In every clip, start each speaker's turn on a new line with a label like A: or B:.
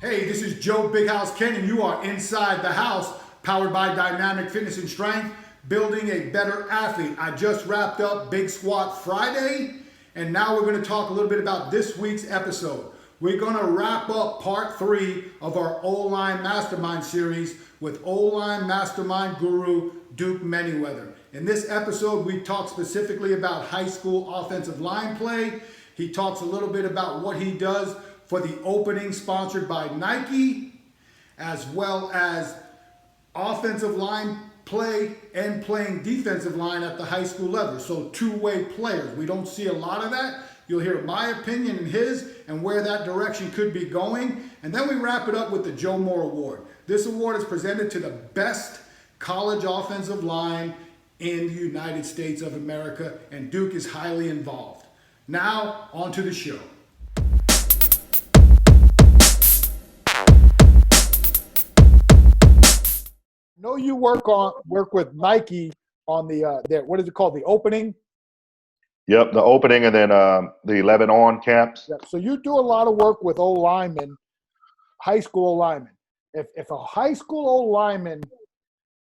A: Hey, this is Joe Big House Ken, and you are inside the house, powered by Dynamic Fitness and Strength, building a better athlete. I just wrapped up Big Squat Friday, and now we're going to talk a little bit about this week's episode. We're going to wrap up part 3 of our OLine Mastermind series with OLine Mastermind guru Duke Manyweather. In this episode, we talk specifically about high school offensive line play. He talks a little bit about what he does for the opening sponsored by Nike, as well as offensive line play and playing defensive line at the high school level. So two-way players. We don't see a lot of that. You'll hear my opinion and his and where that direction could be going. And then we wrap it up with the Joe Moore Award. This award is presented to the best college offensive line in the United States of America, and Duke is highly involved. Now, on to the show. I know you work with Nike on the what is it called, the opening?
B: Yep, the opening and then the 11 on camps.
A: Yeah, so you do a lot of work with O-linemen, high school O-linemen. If a high school O-lineman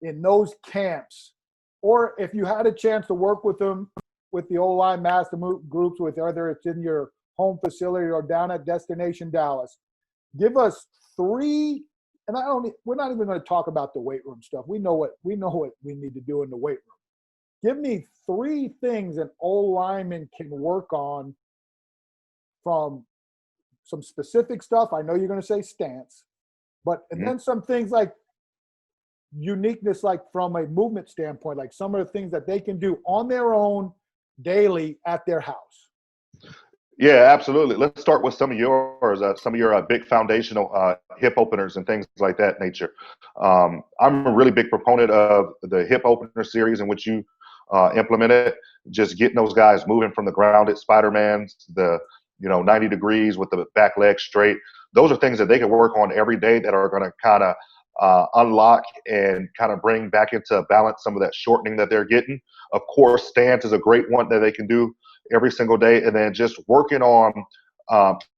A: in those camps, or if you had a chance to work with them with the O-line master groups, with whether it's in your home facility or down at Destination Dallas, give us 3. And we're not even going to talk about the weight room stuff. We know what we need to do in the weight room. Give me 3 things an O-lineman can work on, from some specific stuff. I know you're going to say stance, but and then some things like uniqueness, like from a movement standpoint, like some of the things that they can do on their own daily at their house.
B: Yeah, absolutely. Let's start with some of your big foundational hip openers and things like that nature. I'm a really big proponent of the hip opener series in which you implemented, just getting those guys moving from the grounded Spider-Mans, the 90 degrees with the back leg straight. Those are things that they can work on every day that are going to kind of unlock and kind of bring back into balance some of that shortening that they're getting. Of course, stance is a great one that they can do every single day, and then just working on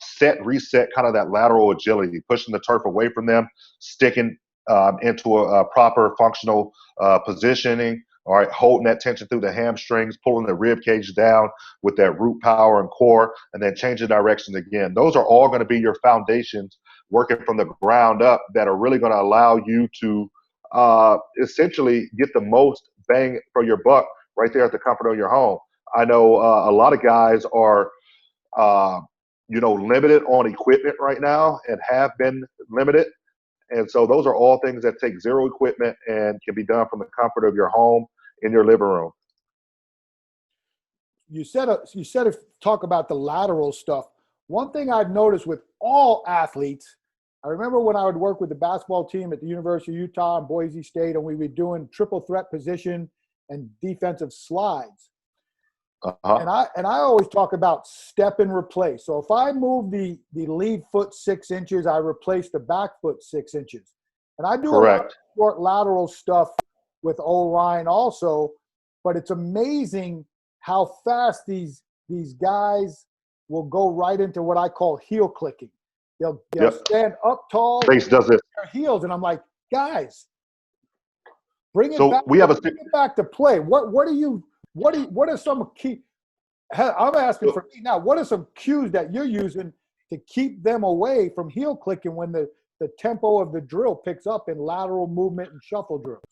B: set, reset, kind of that lateral agility, pushing the turf away from them, sticking into a proper functional positioning, all right, holding that tension through the hamstrings, pulling the rib cage down with that root power and core, and then changing directions again. Those are all going to be your foundations, working from the ground up, that are really going to allow you to essentially get the most bang for your buck right there at the comfort of your home. I know a lot of guys are, limited on equipment right now and have been limited. And so those are all things that take zero equipment and can be done from the comfort of your home in your living room.
A: You said talk about the lateral stuff. One thing I've noticed with all athletes, I remember when I would work with the basketball team at the University of Utah and Boise State, and we were doing triple threat position and defensive slides. And I always talk about step and replace. So if I move the lead foot 6 inches, I replace the back foot 6 inches. And I do a lot of short lateral stuff with O-line also, but it's amazing how fast these guys will go right into what I call heel clicking. They'll stand up tall,
B: Base does this.
A: Their heels, and I'm like, guys, bring it back to play. What are some key? I'm asking for me now. What are some cues that you're using to keep them away from heel clicking when the tempo of the drill picks up in lateral movement and shuffle drills?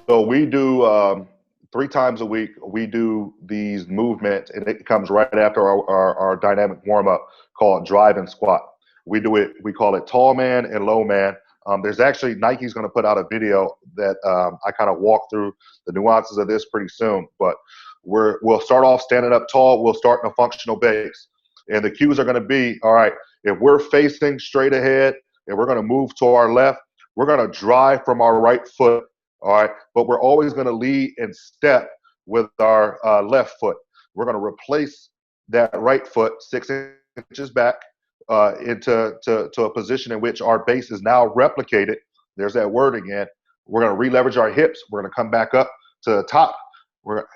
B: So we do 3 times a week. We do these movements, and it comes right after our dynamic warm up called drive and squat. We do it. We call it tall man and low man. There's actually Nike's going to put out a video that I kind of walk through the nuances of this pretty soon. But we'll start off standing up tall. We'll start in a functional base, and the cues are going to be, all right, if we're facing straight ahead and we're going to move to our left, we're going to drive from our right foot, all right, but we're always going to lead and step with our left foot. We're going to replace that right foot 6 inches back into a position in which our base is now replicated. There's that word again. We're going to re-leverage our hips. We're going to come back up to the top,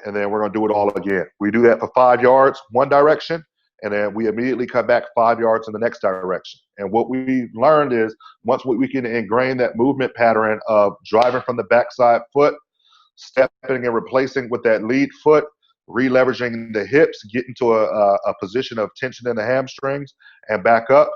B: and then we're going to do it all again. We do that for 5 yards, one direction, and then we immediately come back 5 yards in the next direction. And what we learned is once we can ingrain that movement pattern of driving from the backside foot, stepping and replacing with that lead foot, re-leveraging the hips, get into a position of tension in the hamstrings and back up.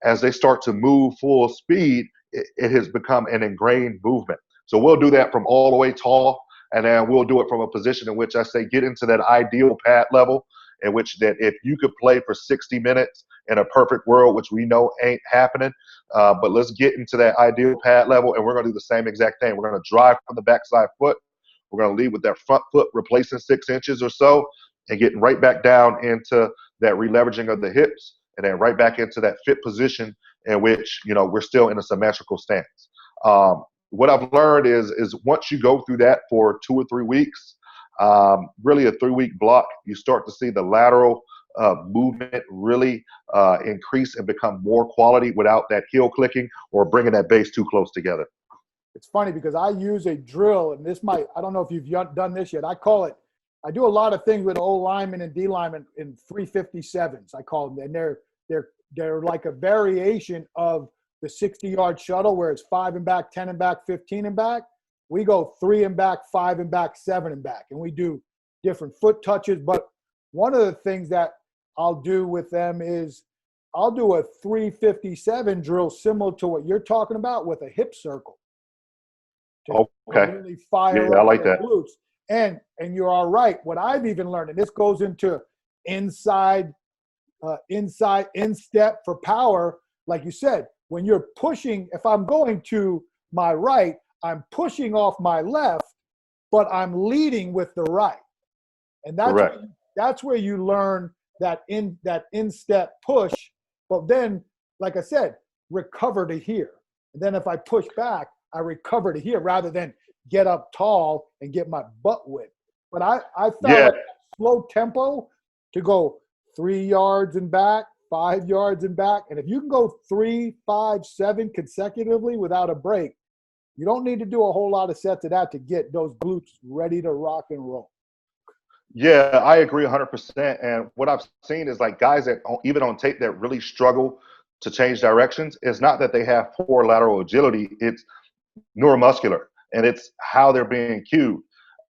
B: As they start to move full speed, it has become an ingrained movement. So we'll do that from all the way tall, and then we'll do it from a position in which I say get into that ideal pad level, in which that if you could play for 60 minutes in a perfect world, which we know ain't happening, but let's get into that ideal pad level, and we're going to do the same exact thing. We're going to drive from the backside foot. We're going to lead with that front foot, replacing 6 inches or so, and getting right back down into that re-leveraging of the hips, and then right back into that fit position in which, you know, we're still in a symmetrical stance. What I've learned is once you go through that for 2 or 3 weeks, really a 3-week block, you start to see the lateral movement really increase and become more quality without that heel clicking or bringing that base too close together.
A: It's funny because I use a drill, and this might, I don't know if you've done this yet. I do a lot of things with O linemen and D linemen in 357s, I call them. And they're like a variation of the 60-yard shuttle where it's 5 and back, 10 and back, 15 and back. We go 3 and back, 5 and back, 7 and back. And we do different foot touches. But one of the things that I'll do with them is I'll do a 357 drill similar to what you're talking about with a hip circle.
B: Okay.
A: Really fire
B: I
A: up
B: like
A: their
B: that.
A: glutes. And you're all right. What I've even learned, and this goes into inside instep for power, like you said, when you're pushing, if I'm going to my right, I'm pushing off my left, but I'm leading with the right. And that's where you learn that instep push. But then, like I said, recover to here. And then if I push back, I recover to here rather than get up tall and get my butt whipped. But I found like slow tempo to go 3 yards and back, 5 yards and back. And if you can go 3, 5, 7 consecutively without a break, you don't need to do a whole lot of sets of that to get those glutes ready to rock and roll.
B: Yeah, I agree 100%. And what I've seen is like guys that even on tape that really struggle to change directions, it's not that they have poor lateral agility, it's neuromuscular, and it's how they're being cued.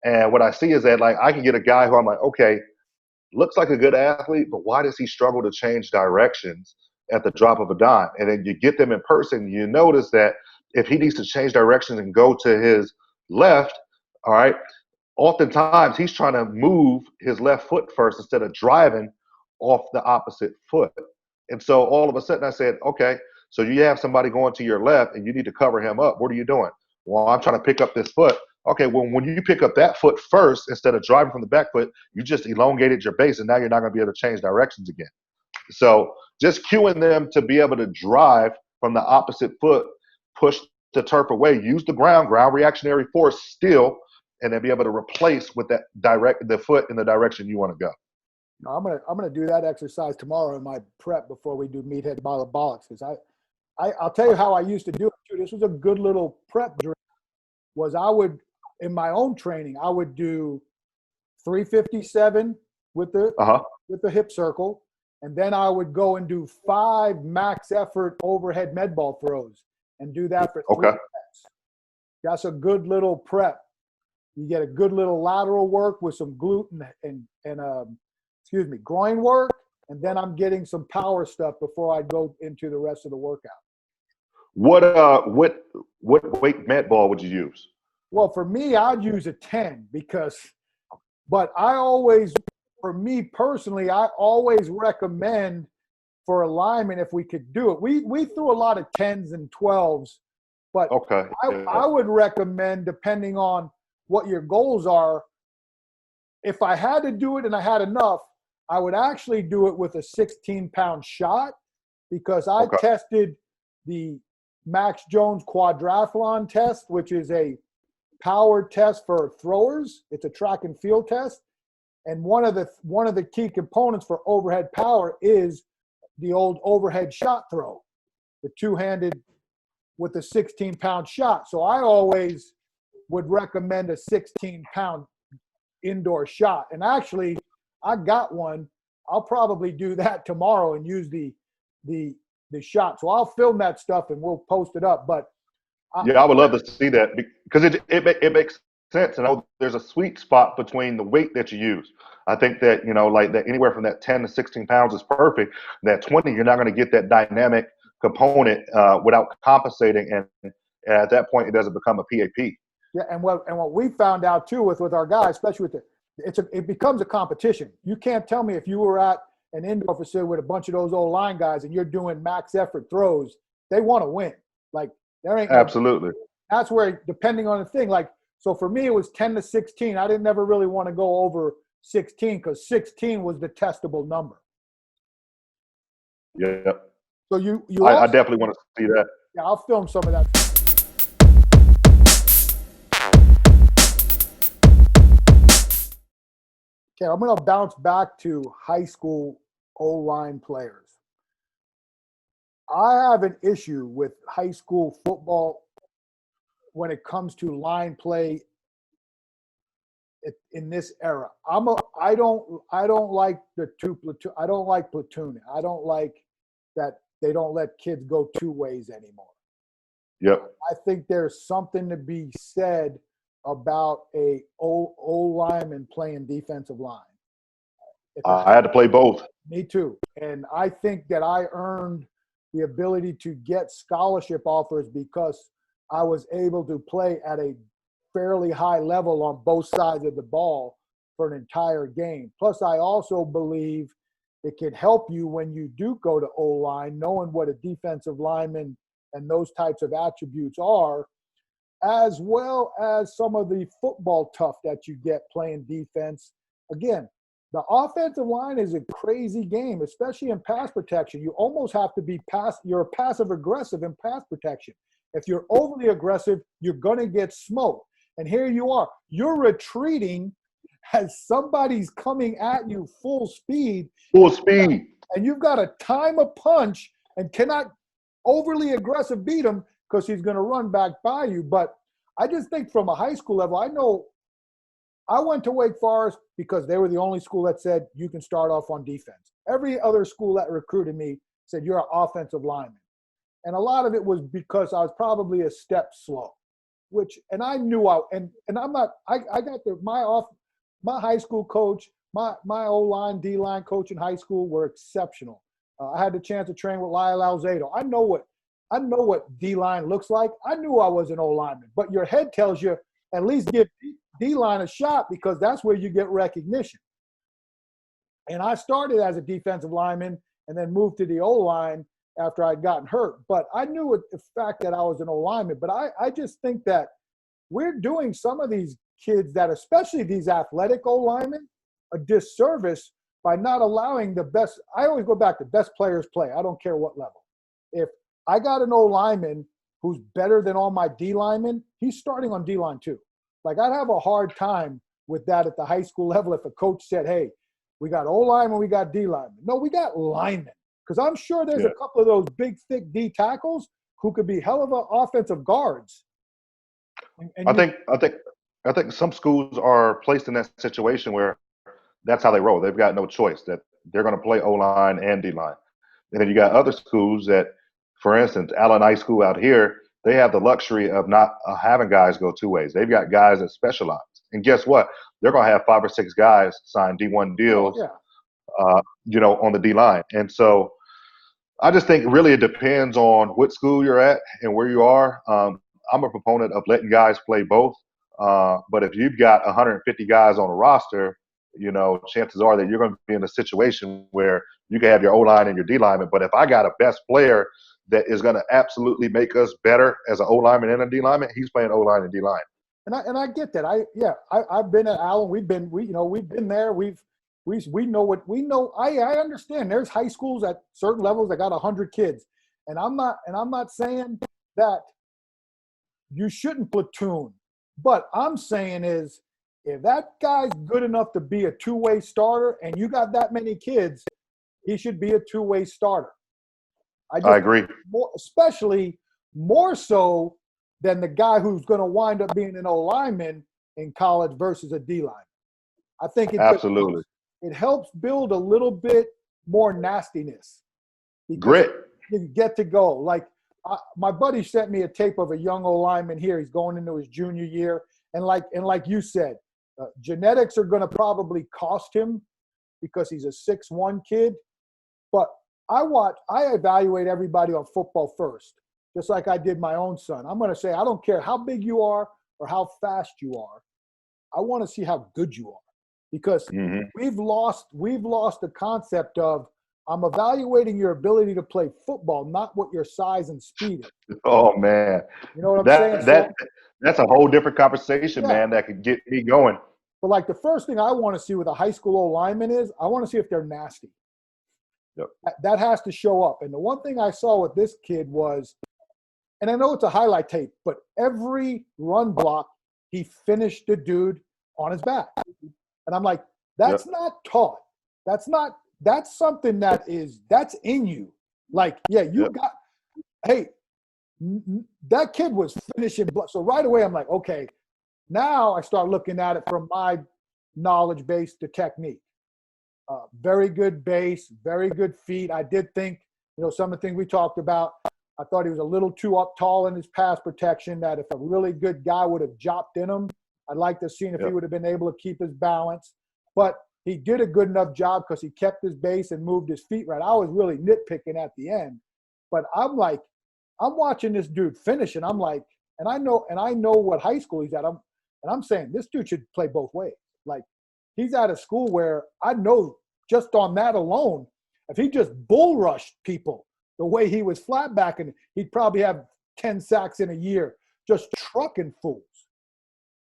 B: And what I see is that like I can get a guy who I'm like, okay, looks like a good athlete, but why does he struggle to change directions at the drop of a dime? And then you get them in person, you notice that if he needs to change directions and go to his left, all right, oftentimes he's trying to move his left foot first instead of driving off the opposite foot. And so all of a sudden I said, okay, so you have somebody going to your left and you need to cover him up. What are you doing? Well, I'm trying to pick up this foot. Okay, well, when you pick up that foot first instead of driving from the back foot, you just elongated your base, and now you're not going to be able to change directions again. So just cueing them to be able to drive from the opposite foot, push the turf away, use the ground reactionary force still, and then be able to replace with that the foot in the direction you want to go.
A: I'm gonna do that exercise tomorrow in my prep before we do meathead bollocks, because I'll tell you how I used to do it too. This was a good little prep drill. Was I would, in my own training, I would do 357 with the hip circle, and then I would go and do 5 max effort overhead med ball throws and do that for 3 reps. That's a good little prep. You get a good little lateral work with some glute and groin work, and then I'm getting some power stuff before I go into the rest of the workout.
B: What weight med ball would you use?
A: Well, for me, I'd use a 10 but I always, for me personally, I always recommend for alignment if we could do it. We threw a lot of 10s and 12s, but I would recommend, depending on what your goals are, if I had to do it and I had enough, I would actually do it with a 16-pound shot, because I tested the Max Jones quadrathlon test, which is a power test for throwers. It's a track and field test. And one of the key components for overhead power is the old overhead shot throw, the two-handed with the 16-pound shot. So I always would recommend a 16-pound indoor shot. And actually, I got one. I'll probably do that tomorrow and use the shot. So I'll film that stuff and we'll post it up. But
B: Yeah, I would love to see that because it makes sense. And there's a sweet spot between the weight that you use. I think that, like that anywhere from that 10 to 16 pounds is perfect. That 20, you're not going to get that dynamic component without compensating. And at that point, it doesn't become a PAP.
A: Yeah, and what we found out too with our guys, especially with it becomes a competition. You can't tell me if you were at an indoor facility with a bunch of those O-line guys and you're doing max effort throws, they want to win. Like there ain't
B: absolutely.
A: That's where, depending on the thing, like, so for me it was 10 to 16. I didn't never really want to go over 16 because 16 was the testable number.
B: Yeah.
A: So you
B: I definitely want to see that.
A: Yeah, I'll film some of that. Okay, I'm going to bounce back to high school O-line players. I have an issue with high school football when it comes to line play in this era. I don't like the platoon. I don't like platooning. I don't like that they don't let kids go two ways anymore.
B: Yep.
A: I think there's something to be said about a O lineman playing defensive line.
B: I had to play both.
A: Me too. And I think that I earned the ability to get scholarship offers because I was able to play at a fairly high level on both sides of the ball for an entire game. Plus, I also believe it can help you when you do go to O-line, knowing what a defensive lineman and those types of attributes are, as well as some of the football tough that you get playing defense. Again, the offensive line is a crazy game, especially in pass protection. You almost have to be you're passive aggressive in pass protection. If you're overly aggressive, you're going to get smoked. And here you are. You're retreating as somebody's coming at you full speed.
B: Full speed.
A: And you've got to time a punch and cannot overly aggressive beat him because he's going to run back by you. But I just think from a high school level, I know I went to Wake Forest because they were the only school that said you can start off on defense. Every other school that recruited me said you're an offensive lineman. And a lot of it was because I was probably a step slow, and I knew and I'm not, I got my high school coach, my O-line, D-line coach in high school were exceptional. I had the chance to train with Lyle Alzado. I know what D-line looks like. I knew I was an O-lineman, but your head tells you at least give D-line a shot because that's where you get recognition. And I started as a defensive lineman and then moved to the O-line after I'd gotten hurt. But I knew the fact that I was an O-lineman. But I just think that we're doing some of these kids that, especially these athletic O-linemen, a disservice by not allowing the best. I always go back to best players play. I don't care what level. If I got an O-lineman who's better than all my D-linemen, he's starting on D-line too. Like, I'd have a hard time with that at the high school level if a coach said, hey, we got O-linemen, we got D-linemen. No, we got linemen. Because I'm sure there's a couple of those big, thick D tackles who could be hell of offensive guards.
B: I think some schools are placed in that situation where that's how they roll. They've got no choice, that they're going to play O-line and D-line. And then you got other schools that, for instance, Allen High School out here, they have the luxury of not having guys go two ways. They've got guys that specialize. And guess what? They're going to have 5 or 6 guys sign D1 deals, on the D-line. And so I just think really it depends on what school you're at and where you are. I'm a proponent of letting guys play both. But if you've got 150 guys on a roster, chances are that you're going to be in a situation where you can have your O-line and your D-lineman. But if I got a best player that is going to absolutely make us better as an O-lineman and a D-lineman, he's playing O-line and D-line.
A: And I get that. I've been at Allen. We've been there. We know what we know. I understand. There's high schools at certain levels that got 100 kids, and I'm not saying that you shouldn't platoon. But I'm saying is, if that guy's good enough to be a two-way starter and you got that many kids, he should be a two-way starter. I agree. Especially more so than the guy who's going to wind up being an O-lineman in college versus a D-line. I think it
B: absolutely.
A: it helps build a little bit more nastiness because
B: Grit.
A: you get to go. Like my buddy sent me a tape of a young O-lineman here. He's going into his junior year. And like you said, genetics are going to probably cost him because he's a 6'1" kid. But I evaluate everybody on football first, just like I did my own son. I'm going to say, I don't care how big you are or how fast you are. I want to see how good you are, because we've lost the concept of, I'm evaluating your ability to play football, not what your size and speed is.
B: Oh man,
A: You know what I'm saying?
B: That's a whole different conversation,
A: Yeah.
B: man. That could get me going.
A: But like the first thing I want to see with a high school O-lineman is, I want to see if they're nasty.
B: Yep.
A: That has to show up. And the one thing I saw with this kid was, and I know it's a highlight tape, but every run block, he finished the dude on his back. And I'm like, that's not taught. That's something that's in you. Like, yeah, hey, that kid was finishing block. So right away, I'm like, okay, now I start looking at it from my knowledge base to technique. Very good base, very good feet. I did think, some of the things we talked about, I thought he was a little too up tall in his pass protection, that if a really good guy would have dropped in him, I'd like to have seen if he would have been able to keep his balance. But he did a good enough job because he kept his base and moved his feet right. I was really nitpicking at the end. But I'm like, I'm watching this dude finish, and I'm like, and I know what high school he's at. And I'm saying this dude should play both ways. Like, he's at a school where I know just on that alone, if he just bull rushed people the way he was flat backing, he'd probably have 10 sacks in a year, just trucking fools.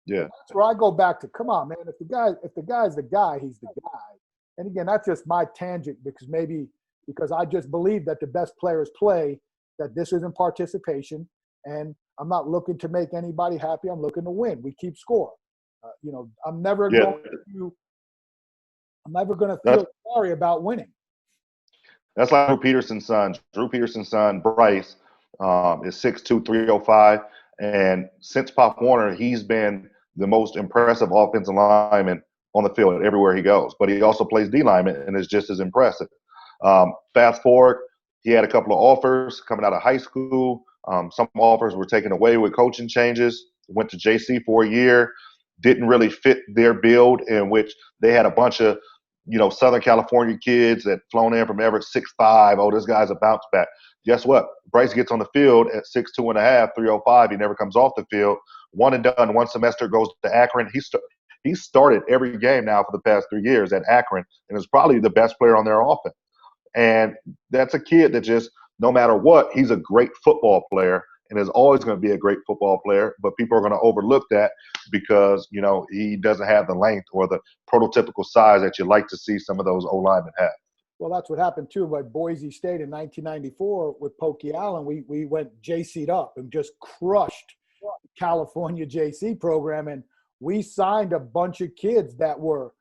B: Yeah.
A: That's where I go back to, come on, man. If the guy's the guy, he's the guy. And again, that's just my tangent, because I just believe that the best players play, that this isn't participation, and I'm not looking to make anybody happy. I'm looking to win. We keep score. I'm never going to feel sorry about winning.
B: That's like Drew Peterson's son. Drew Peterson's son, Bryce, is 6'2", 305. And since Pop Warner, he's been the most impressive offensive lineman on the field everywhere he goes. But he also plays D lineman and is just as impressive. Fast forward, he had a couple of offers coming out of high school. Some offers were taken away with coaching changes. Went to JC for a year. Didn't really fit their build, in which they had a bunch of Southern California kids that flown in from Everett, 6'5". Oh, this guy's a bounce back. Guess what? Bryce gets on the field at 6'2.5", 305. He never comes off the field. One and done. One semester goes to Akron. He started every game now for the past 3 years at Akron, and is probably the best player on their offense. And that's a kid that just, no matter what, he's a great football player and is always going to be a great football player. But people are going to overlook that because, he doesn't have the length or the prototypical size that you like to see some of those O-linemen have.
A: Well, that's what happened too at Boise State in 1994 with Pokey Allen. We went JC'd up and just crushed the California JC program. And we signed a bunch of kids that were,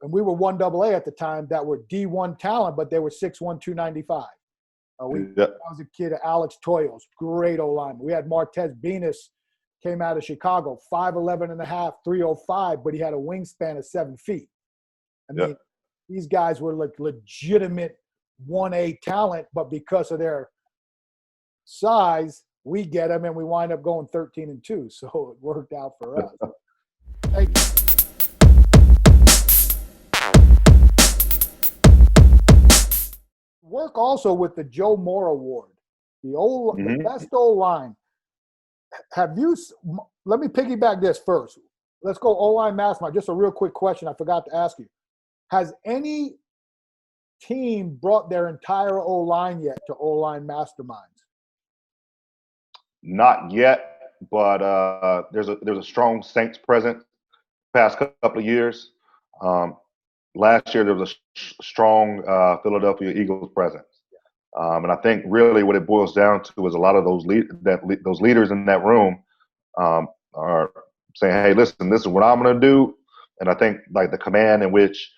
A: and we were 1AA at the time, that were D1 talent, but they were 6'1", 295. I was a kid of Alex Toyos, great O-lineman. We had Martez Venus, came out of Chicago, 5'11.5", 305, but he had a wingspan of 7 feet. I mean, these guys were like legitimate 1A talent, but because of their size, we get them and we wind up going 13-2. So it worked out for us. Thank you. Work also with the Joe Moore Award, the best O-line. Let me piggyback this first. Let's go OLine Mastermind. Just a real quick question I forgot to ask you. Has any team brought their entire O-line yet to OLine Masterminds?
B: Not yet, but there's a strong Saints presence past couple of years. Last year there was a strong Philadelphia Eagles presence, and I think really what it boils down to is a lot of those leaders in that room are saying, "Hey, listen, this is what I'm going to do," and I think like the command in which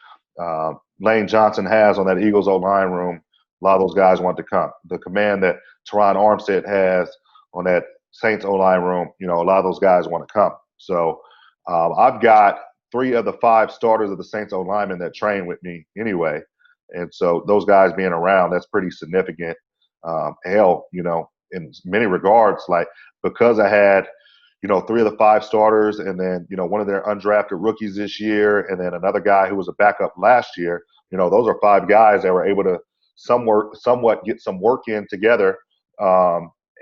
B: Lane Johnson has on that Eagles O-line room, a lot of those guys want to come. The command that Teron Armstead has on that Saints O-line room, a lot of those guys want to come. So I've got 3 of the 5 starters of the Saints O linemen that train with me anyway. And so those guys being around, that's pretty significant. Hell, in many regards, like because I had, 3 of the 5 starters and then, one of their undrafted rookies this year and then another guy who was a backup last year, those are 5 guys that were able to somewhat get some work in together.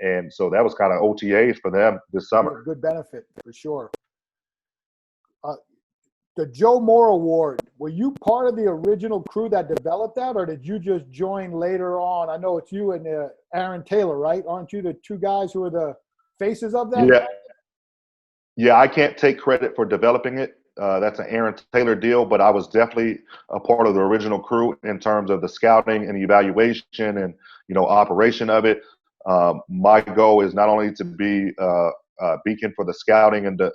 B: And so that was kind of OTAs for them this summer.
C: Good benefit for sure. The Joe Moore Award, were you part of the original crew that developed that, or did you just join later on? I know it's you and Aaron Taylor, right? Aren't you the 2 guys who are the faces of that?
B: Yeah. Yeah, I can't take credit for developing it. That's an Aaron Taylor deal, but I was definitely a part of the original crew in terms of the scouting and evaluation and, operation of it. My goal is not only to be a beacon for the scouting and the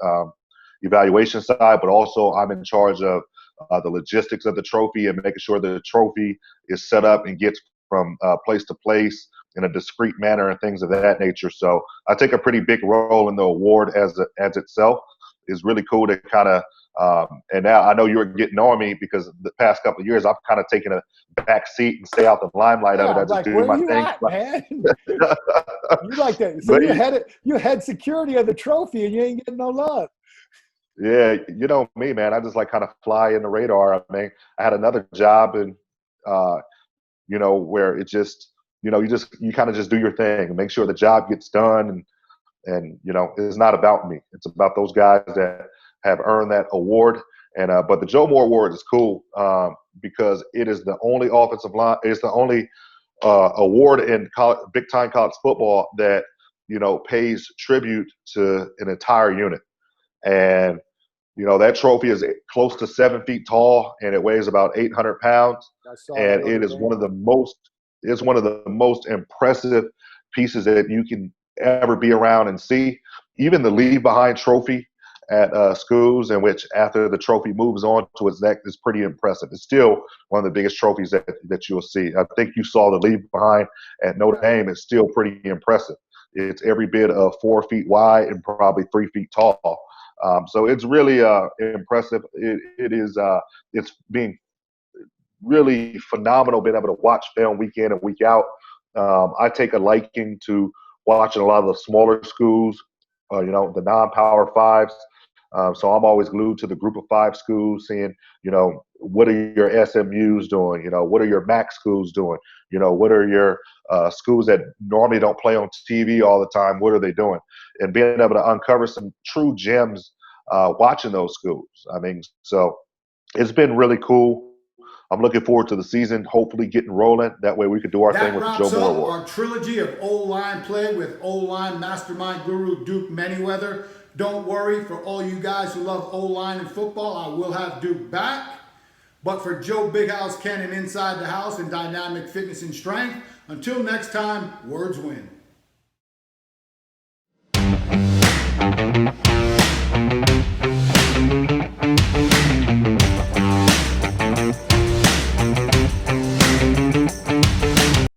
B: evaluation side, but also I'm in charge of the logistics of the trophy and making sure the trophy is set up and gets from place to place in a discreet manner and things of that nature. So I take a pretty big role in the award as itself. It's really cool to kind of and now I know you were getting on me because the past couple of years I've kind of taken a back seat and stay out the limelight of it. I just do my thing.
C: At, man? You like that? So you head security of the trophy and you ain't getting no love.
B: Yeah, you know me, man. I just like kind of fly in the radar. I mean, I had another job and where it just, you kind of just do your thing and make sure the job gets done. And it's not about me. It's about those guys that have earned that award. And but the Joe Moore Award is cool because it is the only offensive line. It's the only award in big time college football that pays tribute to an entire unit. And that trophy is close to 7 feet tall and it weighs about 800 pounds. And it is one of the most impressive pieces that you can ever be around and see. Even the leave behind trophy at schools, in which after the trophy moves on to its neck, is pretty impressive. It's still one of the biggest trophies that you'll see. I think you saw the leave behind at Notre Dame. It's still pretty impressive. It's every bit of 4 feet wide and probably 3 feet tall. So it's really impressive. It's being really phenomenal being able to watch film week in and week out. I take a liking to watching a lot of the smaller schools, the non-power 5s. So I'm always glued to the group of 5 schools, seeing, what are your SMUs doing? What are your MAC schools doing? What are your schools that normally don't play on TV all the time? What are they doing? And being able to uncover some true gems watching those schools. I mean, so it's been really cool. I'm looking forward to the season, hopefully getting rolling. That way we can do our thing with the Joe Moore Award.
A: Our trilogy of OLine play with OLine Mastermind guru Duke Manyweather. Don't worry, for all you guys who love OLine and football, I will have Duke back. But for Joe Big House Cannon inside the house and dynamic fitness and strength, until next time, words win.